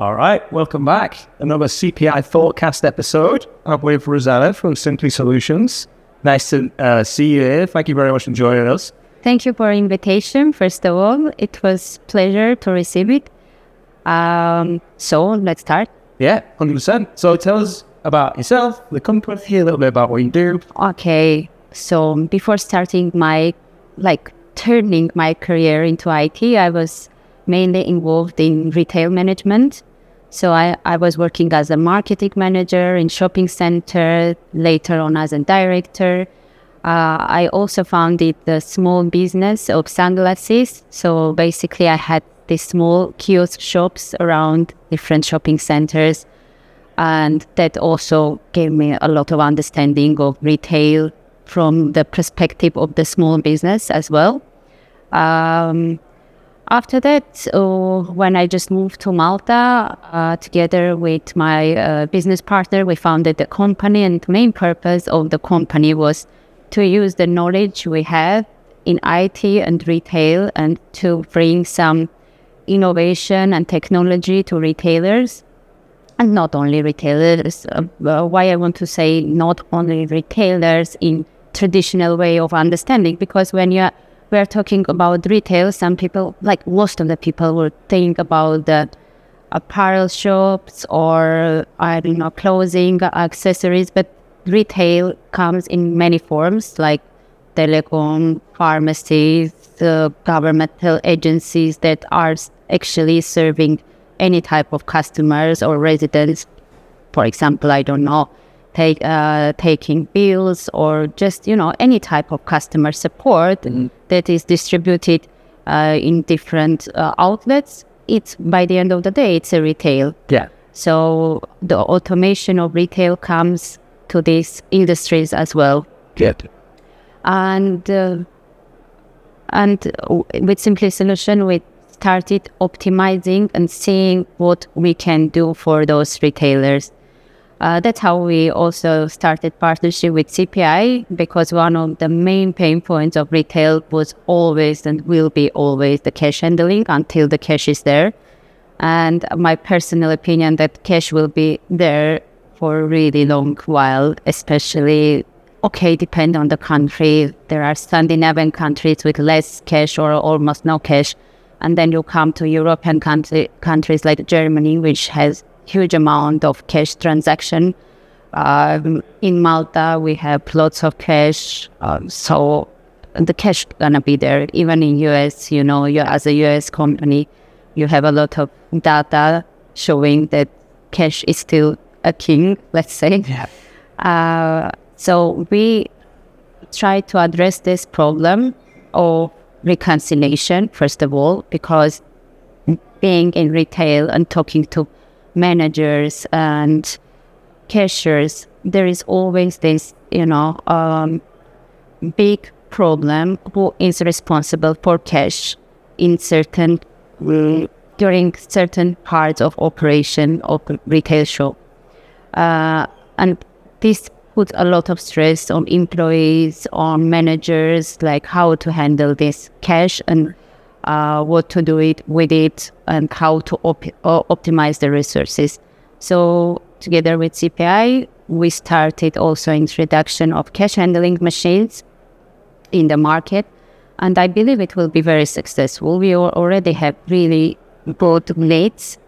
All right, welcome back. Another CPI Thoughtcast episode with Ruzanna from SimplySolutions. Nice to see you here. Thank you very much for joining us. Thank you for the invitation. First of all, it was a pleasure to receive it. So let's start. Yeah, 100%. So tell us about yourself, the company, a little bit about what you do. Okay, so before starting turning my career into IT, I was mainly involved in retail management. So I was working as a marketing manager in shopping center, later on as a director. I also founded the small business of sunglasses. So basically I had these small kiosk shops around different shopping centers. And that also gave me a lot of understanding of retail from the perspective of the small business as well. After that, when I just moved to Malta, together with my business partner, we founded the company. And the main purpose of the company was to use the knowledge we have in IT and retail and to bring some innovation and technology to retailers. And not only retailers. Why I want to say not only retailers in traditional way of understanding, because when we're talking about retail, some people, like most of the people, will think about the apparel shops or, I don't know, clothing, accessories, but retail comes in many forms, like telecom, pharmacies, governmental agencies that are actually serving any type of customers or residents. For example, I don't know, taking bills or just, any type of customer support that is distributed in different outlets. It's, by the end of the day, it's a retail. Yeah. So the automation of retail comes to these industries as well. Yeah. And with SimplySolutions, we started optimizing and seeing what we can do for those retailers. That's how we also started partnership with CPI, because one of the main pain points of retail was always and will be always the cash handling until the cash is there. And my personal opinion that cash will be there for a really long while, especially, depend on the country. There are Scandinavian countries with less cash or almost no cash. And then you come to European countries like Germany, which has huge amount of cash transaction. In Malta, we have lots of cash. So the cash gonna be there. Even in US, you as a US company, you have a lot of data showing that cash is still a king, let's say. Yeah. So we try to address this problem of reconciliation, first of all, because being in retail and talking to managers and cashiers, there is always this, big problem who is responsible for cash in during certain parts of operation of retail shop. And this puts a lot of stress on employees, on managers, like how to handle this cash and what to do with it and how to optimize the resources. So together with CPI, we started also introduction of cash handling machines in the market. And I believe it will be very successful. We already have really good leads,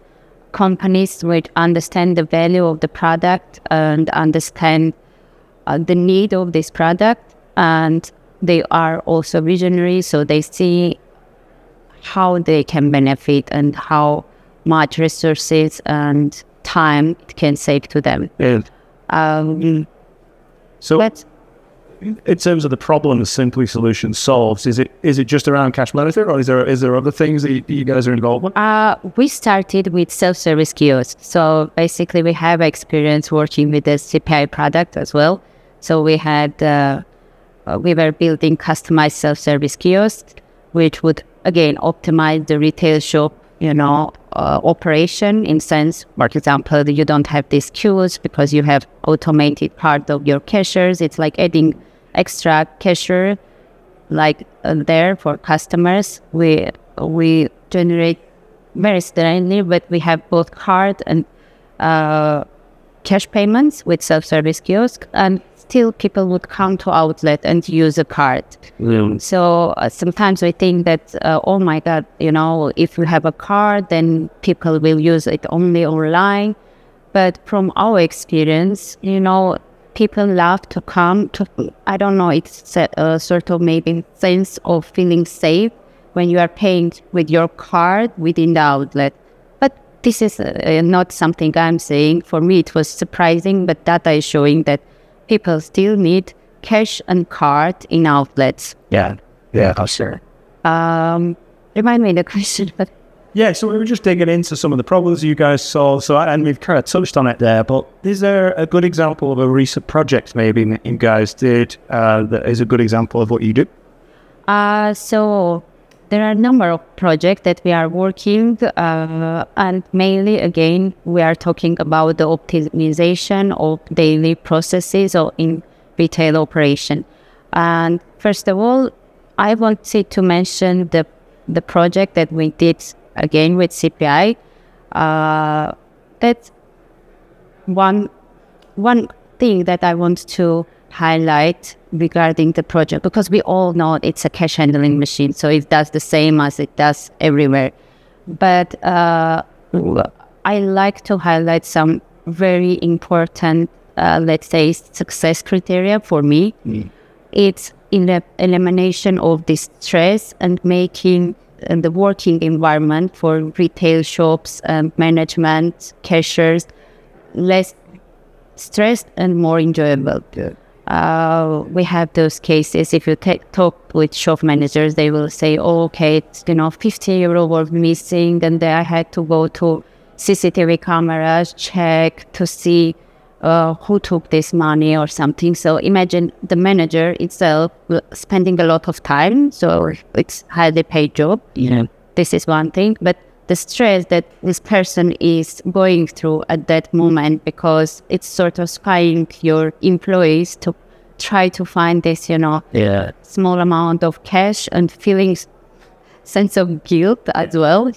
companies which understand the value of the product and understand the need of this product, and they are also visionary, so they see how they can benefit and how much resources and time it can save to them. Yeah. So in terms of the problems SimplySolutions solves, is it just around cash management, or is there other things that you guys are involved with? We started with self-service kiosks. So basically we have experience working with the CPI product as well. So we were building customized self-service kiosks, which would again optimize the retail shop, operation in sense. For example, you don't have these queues because you have automated part of your cashiers. It's like adding extra cashier there for customers. We generate very strangely, but we have both card and cash payments with self-service kiosk, and still people would come to outlet and use a card. So sometimes we think that, oh my God, if you have a card, then people will use it only online. But from our experience, people love to come to, I don't know, it's a sort of maybe sense of feeling safe when you are paying with your card within the outlet. But this is not something I'm saying. For me, it was surprising, but data is showing that people still need cash and card in outlets. Yeah, sure. Remind me the question, but... Yeah, so we were just digging into some of the problems you guys saw. And we've kind of touched on it there, but is there a good example of a recent project maybe that you guys did that is a good example of what you do? So there are a number of projects that we are working, and mainly, again, we are talking about the optimization of daily processes or in retail operation. And first of all, I wanted to mention the project that we did again with CPI. That's one thing that I want to highlight regarding the project, because we all know it's a cash handling machine, so it does the same as it does everywhere. But I like to highlight some very important, let's say, success criteria for me. It's in the elimination of the stress and making the working environment for retail shops, management, cashiers, less stressed and more enjoyable. We have those cases. If you talk with shop managers, they will say, oh, okay, it's, €50 was missing, and then I had to go to CCTV cameras, check to see who took this money or something. So imagine the manager itself spending a lot of time, so it's highly paid job. This is one thing, but the stress that this person is going through at that moment, because it's sort of spying your employees to try to find this, small amount of cash, and feeling sense of guilt as well.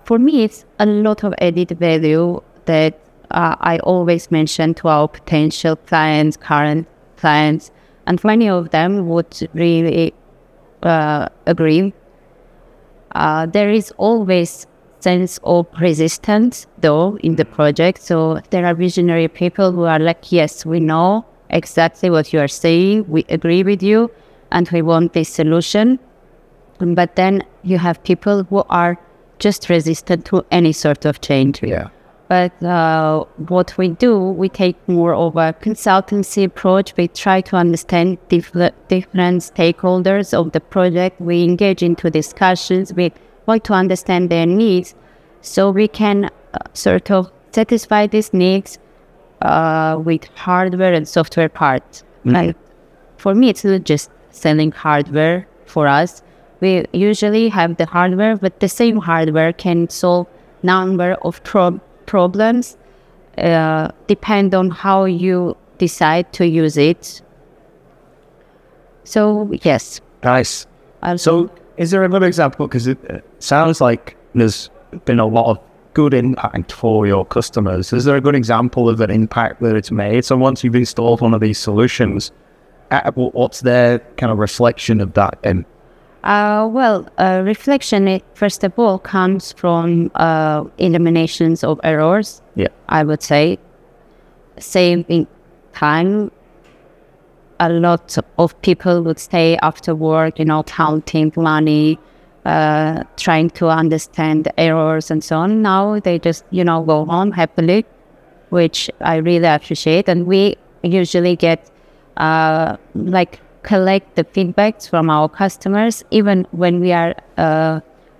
For me, it's a lot of added value that I always mention to our potential clients, current clients, and many of them would really agree. There is always sense of resistance, though, in the project. So there are visionary people who are like, yes, we know exactly what you are saying, we agree with you, and we want this solution. But then you have people who are just resistant to any sort of change. But what we do, we take more of a consultancy approach. We try to understand different stakeholders of the project. We engage into discussions. We want to understand their needs, so we can sort of satisfy these needs with hardware and software parts. Like, for me, it's not just selling hardware for us. We usually have the hardware, but the same hardware can solve number of problems, depend on how you decide to use it. So, yes. Nice. So, is there a good example? Because it sounds like there's been a lot of good impact for your customers. Is there a good example of an impact that it's made? So once you've installed one of these solutions, what's their kind of reflection of that? Reflection, first of all, comes from eliminations of errors. I would say. Saving time. A lot of people would stay after work, counting money, trying to understand the errors and so on. Now they just, go home happily, which I really appreciate. And we usually get, collect the feedbacks from our customers. Even when we are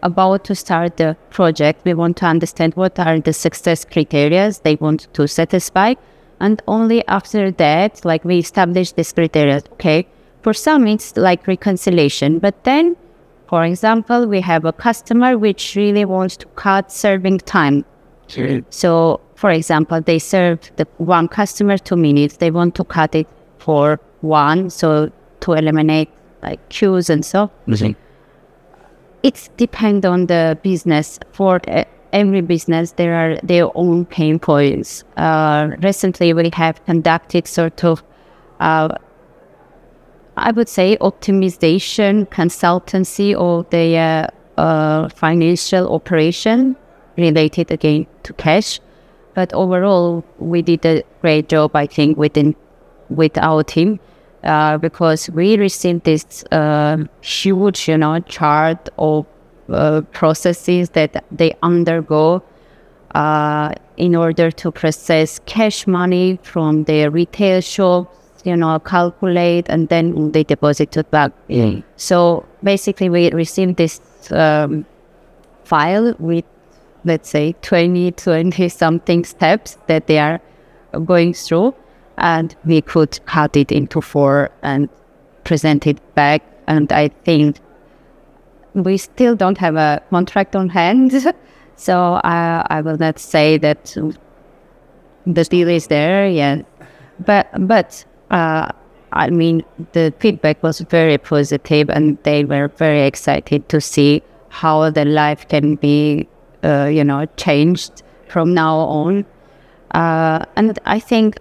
about to start the project, we want to understand what are the success criteria they want to satisfy. And only after that, we establish these criteria. Okay, for some it's like reconciliation. But then, for example, we have a customer which really wants to cut serving time. So, for example, they served the one customer 2 minutes. They want to cut it for 1, so to eliminate queues and so. It depends on the business. For every business, there are their own pain points. Recently, we have conducted sort of, I would say, optimization consultancy of the financial operation related again to cash. But overall, we did a great job, I think, with our team, because we received this huge, chart of processes that they undergo in order to process cash money from their retail shops, calculate, and then they deposit it back. Mm. So basically, we received this file with, let's say, 20 something steps that they are going through, and we could cut it into 4 and present it back. And I think we still don't have a contract on hand, so I will not say that the deal is there yet. But I mean, the feedback was very positive, and they were very excited to see how their life can be, changed from now on. And I think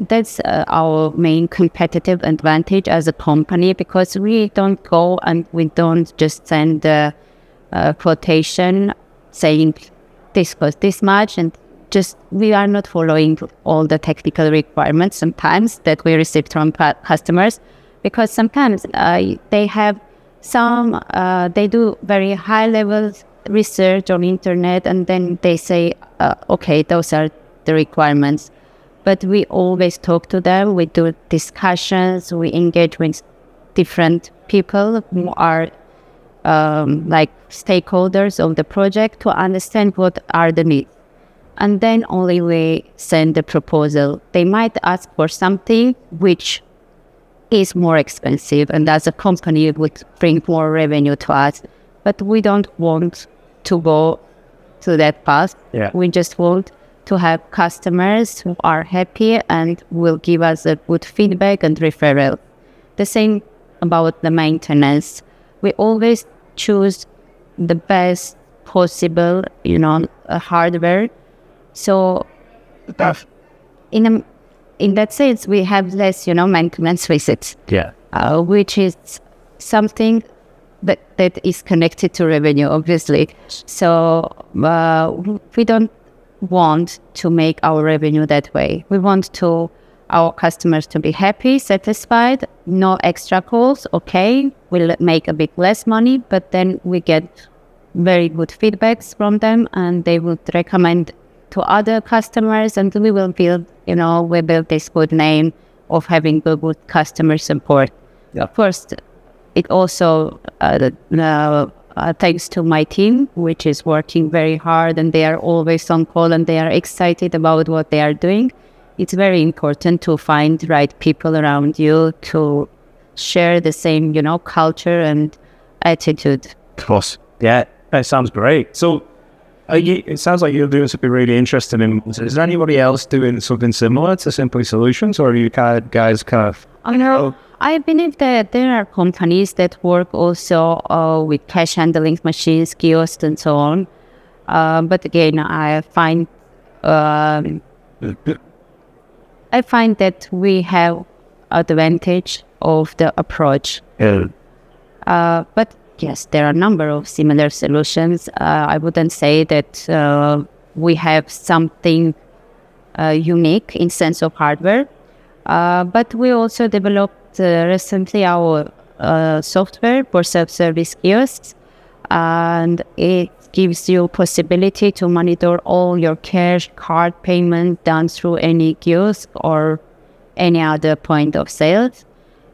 that's our main competitive advantage as a company, because we don't go and we don't just send a quotation saying this costs this much, and just we are not following all the technical requirements sometimes that we receive from customers, because sometimes they have they do very high level research on internet, and then they say, okay, those are the requirements. But we always talk to them, we do discussions, we engage with different people who are like stakeholders of the project to understand what are the needs. And then only we send the proposal. They might ask for something which is more expensive, and as a company it would bring more revenue to us. But we don't want to go to that path. Yeah. We just want to have customers who are happy and will give us a good feedback and referral. The same about the maintenance. We always choose the best possible, hardware. So in that sense, we have less, maintenance visits. Yeah. Which is something that is connected to revenue, obviously. So we don't want to make our revenue that way. We want our customers to be happy, satisfied, no extra calls. Okay, we'll make a bit less money, but then we get very good feedbacks from them, and they would recommend to other customers, and we will build, we build this good name of having a good customer support. Yeah. First, it also thanks to my team, which is working very hard, and they are always on call, and they are excited about what they are doing. It's very important to find the right people around you to share the same, culture and attitude. Of course. Yeah, that sounds great. So it sounds like you're doing something really interesting. Is there anybody else doing something similar to SimplySolutions, or are you guys kind of... I know. I believe that there are companies that work also with cash handling machines, kiosks, and so on. But again, I find that we have advantage of the approach. Yeah. But yes, there are a number of similar solutions. I wouldn't say that we have something unique in sense of hardware. But we also developed recently our software for self-service kiosks, and it gives you possibility to monitor all your cash card payment done through any kiosk or any other point of sales.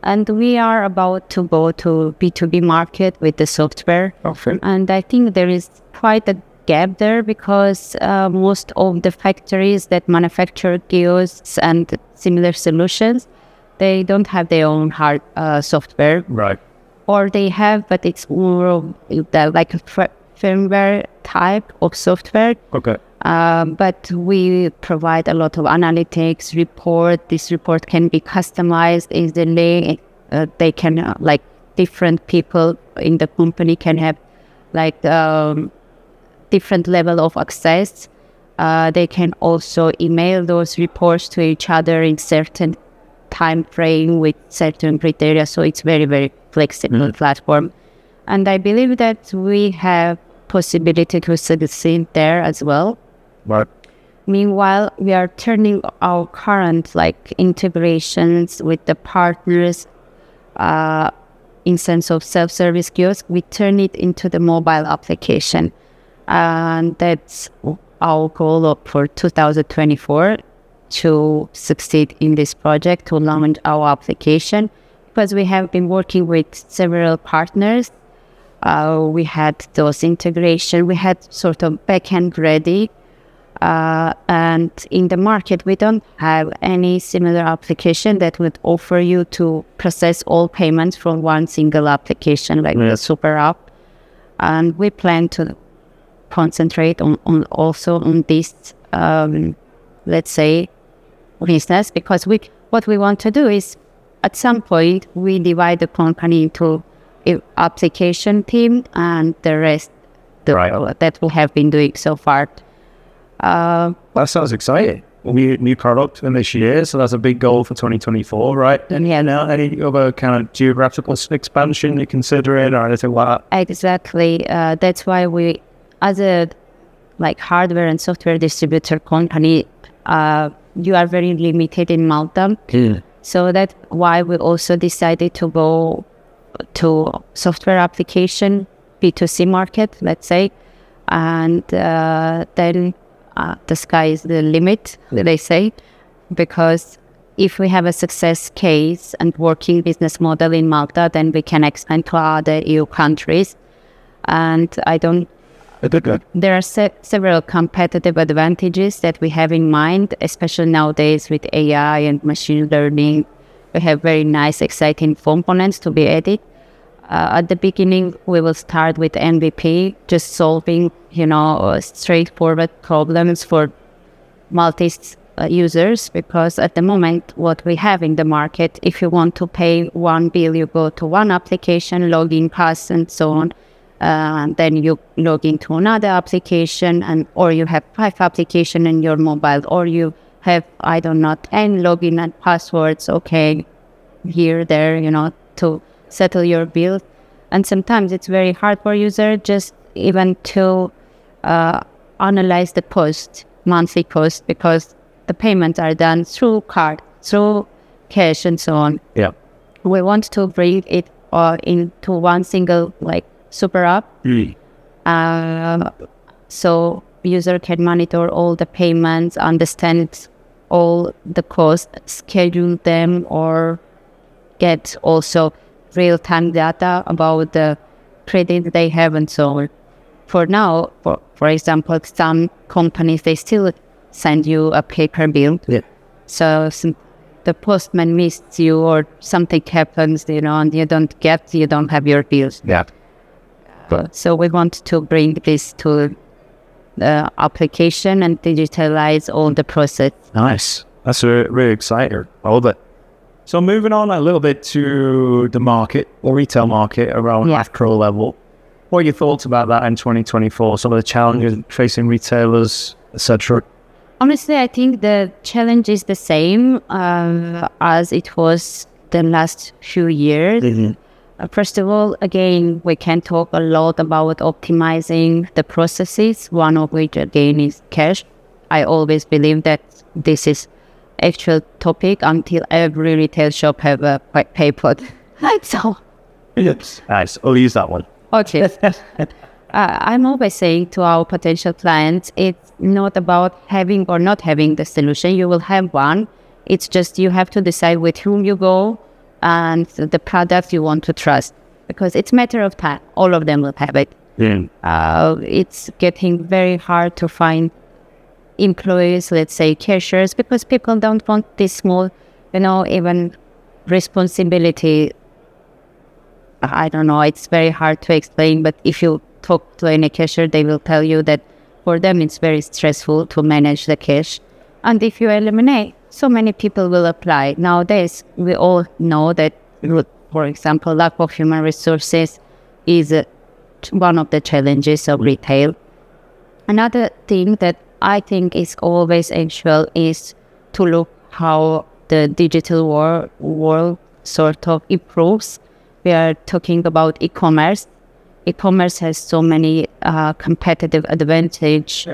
And we are about to go to B2B market with the software. Okay. And I think there is quite a gap there, because most of the factories that manufacture kiosks and similar solutions, they don't have their own hard software. Right. Or they have, but it's more of like a firmware type of software. Okay. But we provide a lot of analytics report. This report can be customized easily. They can, like different people in the company can have like different level of access. They can also email those reports to each other in certain time frame with certain criteria. So it's very, very flexible platform. And I believe that we have possibility to succeed there as well. Right. Meanwhile, we are turning our current like integrations with the partners in sense of self-service kiosk, we turn it into the mobile application. And that's our goal for 2024, to succeed in this project, to launch our application, because we have been working with several partners. We had those integration, we had sort of backend ready, and in the market we don't have any similar application that would offer you to process all payments from one single application like the super app. And we plan to concentrate on also on this let's say business, because what we want to do is at some point we divide the company into an application team and the rest that we have been doing so far. That sounds exciting. New product in this year, so that's a big goal for 2024, right? And any other kind of geographical expansion you consider it or anything like that? Exactly. That's why we, as a like hardware and software distributor company, you are very limited in Malta. So that's why we also decided to go to software application B2C market, let's say, and then the sky is the limit, they say, because if we have a success case and working business model in Malta, then we can expand to other EU countries. And there are several competitive advantages that we have in mind, especially nowadays with AI and machine learning. We have very nice, exciting components to be added. At the beginning, we will start with MVP, just solving, straightforward problems for Maltese users, because at the moment, what we have in the market, if you want to pay one bill, you go to one application, login pass and so on. Then you log into another application, or you have 5 applications in your mobile, or you have, 10 login and passwords, here, there, to settle your bill. And sometimes it's very hard for user just even to analyze the monthly cost, because the payments are done through card, through cash and so on. Yeah. We want to bring it into one single super app. So user can monitor all the payments, understand all the costs, schedule them, or get also real-time data about the credit they have and so on. For now, for example, some companies, they still send you a paper bill. Yeah. So the postman missed you or something happens, and you don't have your bills. Yeah. So we want to bring this to the application and digitalize all the process. Nice. That's really exciting. I love it. So moving on a little bit to the market, or retail market around macro level. What are your thoughts about that in 2024? Some of the challenges facing retailers, etc. Honestly, I think the challenge is the same as it was the last few years. Mm-hmm. First of all, again, we can talk a lot about optimizing the processes, one of which, again, is cash. I always believe that this is actual topic until every retail shop have a PayPod. So, yes, nice. I'll use that one. Okay. I'm always saying to our potential clients, it's not about having or not having the solution. You will have one. It's just you have to decide with whom you go and the product you want to trust, because it's a matter of time. All of them will have it. It's getting very hard to find employees, let's say cashiers, because people don't want this small, even responsibility. I don't know, it's very hard to explain, but if you talk to any cashier, they will tell you that for them it's very stressful to manage the cash. And if you eliminate, so many people will apply. Nowadays, we all know that, for example, lack of human resources is one of the challenges of retail. Another thing that I think is always essential is to look how the digital world sort of improves. We are talking about e-commerce. E-commerce has so many competitive advantage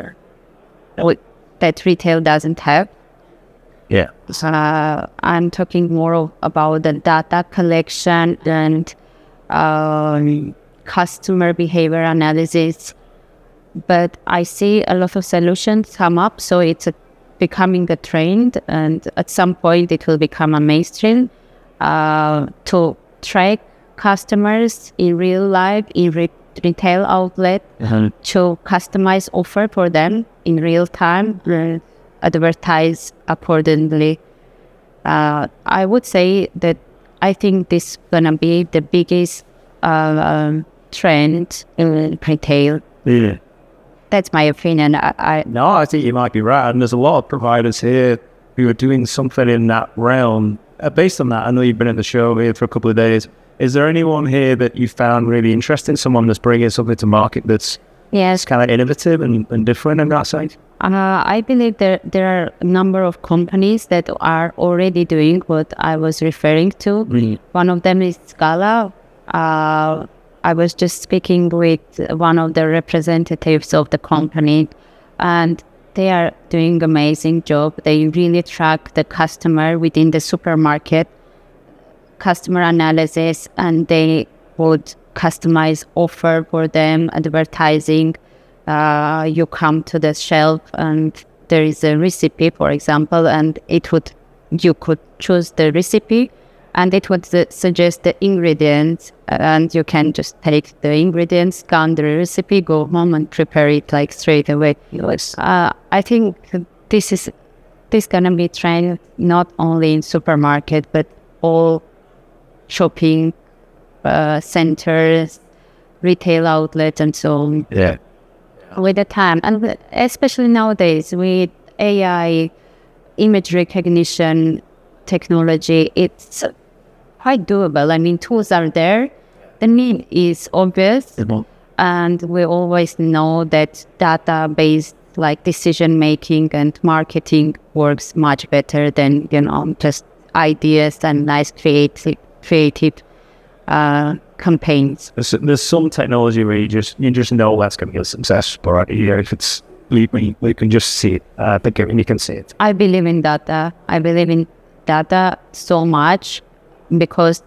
that retail doesn't have. Yeah. I'm talking more about the data collection and customer behavior analysis. But I see a lot of solutions come up, so it's becoming a trend, and at some point it will become a mainstream to track customers in real life, in retail outlet, to customize offer for them in real time, advertise accordingly. I would say that I think this is going to be the biggest trend in retail. Yeah. That's my opinion. No, I think you might be right. And there's a lot of providers here who are doing something in that realm. Based on that, I know you've been at the show here for a couple of days. Is there anyone here that you found really interesting? Someone that's bringing something to market that's kind of innovative and different in that side? I believe there are a number of companies that are already doing what I was referring to. One of them is Scala. I was just speaking with one of the representatives of the company, and they are doing amazing job. They really track the customer within the supermarket, customer analysis, and they would customize offer for them, advertising. You come to the shelf and there is a recipe, for example, and you could choose the recipe, and it would suggest the ingredients, and you can just take the ingredients, scan the recipe, go home and prepare it like straight away. Yes. I think this gonna be trend not only in supermarket but all shopping centers, retail outlets, and so on. Yeah. With the time, and especially nowadays with AI, image recognition technology, it's quite doable. I mean, tools are there. The need is obvious, and we always know that data-based like decision making and marketing works much better than just ideas and nice creative campaigns. There's some technology where you just know that's going to be a success, but if it's we can just see it. You can see it. I believe in data. I believe in data so much because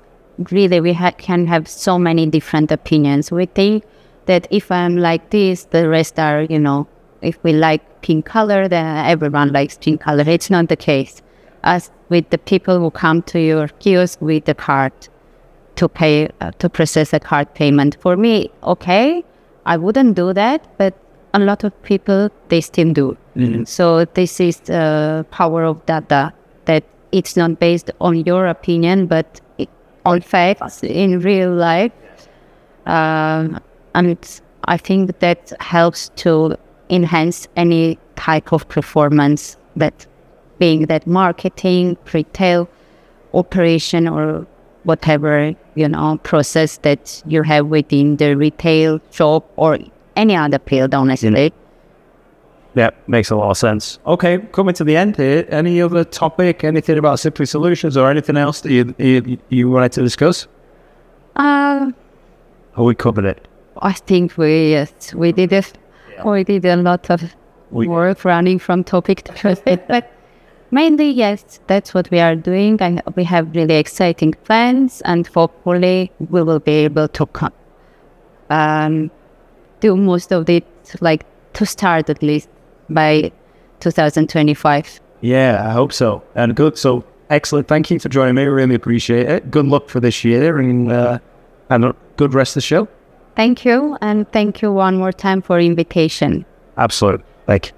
really we can have so many different opinions. We think that if I'm like this, the rest are, if we like pink color, then everyone likes pink color. It's not the case. As with the people who come to your kiosk with the card to pay, to process a card payment. For me, okay, I wouldn't do that, but a lot of people, they still do. So this is the power of data, that it's not based on your opinion, but on facts in real life. And I think that helps to enhance any type of performance, that being that marketing, retail, operation, or whatever, process that you have within the retail shop or any other field, honestly. Yeah, makes a lot of sense. Okay, coming to the end here, any other topic, anything about SimplySolutions or anything else that you wanted to discuss? Or we covered it? I think we did it. Yeah. We did a lot of work running from topic to topic, but mainly, yes, that's what we are doing, and we have really exciting plans, and hopefully we will be able to do most of it, to start at least by 2025. Yeah, I hope so. And good. So excellent. Thank you for joining me. Really appreciate it. Good luck for this year, and a good rest of the show. Thank you. And thank you one more time for invitation. Absolutely. Thank you.